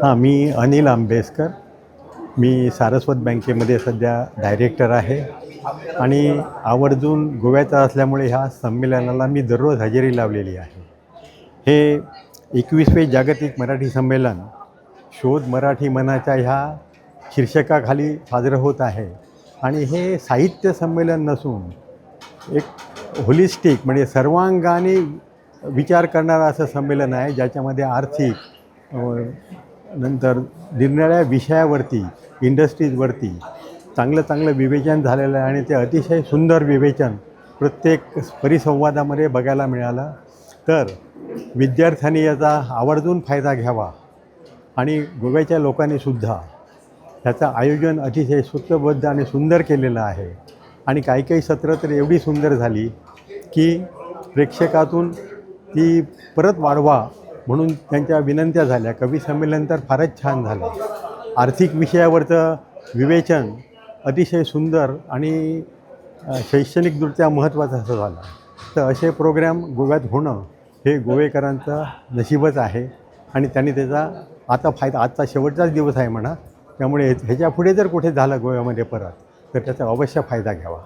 मी अनिल आंबेसकर. मी सारस्वत बँकेमध्ये सध्या डायरेक्टर आहे आणि आवर्जून गोव्याचा असल्यामुळे ह्या संमेलनाला मी दररोज हजेरी लावलेली आहे. हे 21वे जागतिक मराठी संमेलन शोध मराठी मनाच्या ह्या शीर्षकाखाली साजरं होत आहे आणि हे साहित्य संमेलन नसून एक होलिस्टिक म्हणजे सर्वांगाने विचार करणारं असं संमेलन आहे, ज्याच्यामध्ये आर्थिक नंतर निरनिराळ्या विषयावरती इंडस्ट्रीजवरती चांगलं विवेचन झालेलं आहे आणि ते अतिशय सुंदर विवेचन प्रत्येक परिसंवादामध्ये बघायला मिळालं. तर विद्यार्थ्यांनी याचा आवर्जून फायदा घ्यावा आणि गोव्याच्या लोकांनीसुद्धा ह्याचं आयोजन अतिशय सूत्रबद्ध आणि सुंदर केलेलं आहे आणि काही सत्र तर एवढी सुंदर झाली की प्रेक्षकातून ती परत वाढवा म्हणून त्यांच्या विनंत्या झाल्या. कवी संमेलन तर फारच छान झालं. आर्थिक विषयावरचं विवेचन अतिशय सुंदर आणि शैक्षणिकदृष्ट्या महत्त्वाचं असं झालं. तर असे प्रोग्रॅम गोव्यात होणं हे गोवेकरांचं नशीबच आहे आणि त्यांनी त्याचा आता फायदा, आजचा शेवटचाच दिवस आहे म्हणा, त्यामुळे ह्याच्या पुढे जर कुठे झालं गोव्यामध्ये परत तर त्याचा अवश्य फायदा घ्यावा.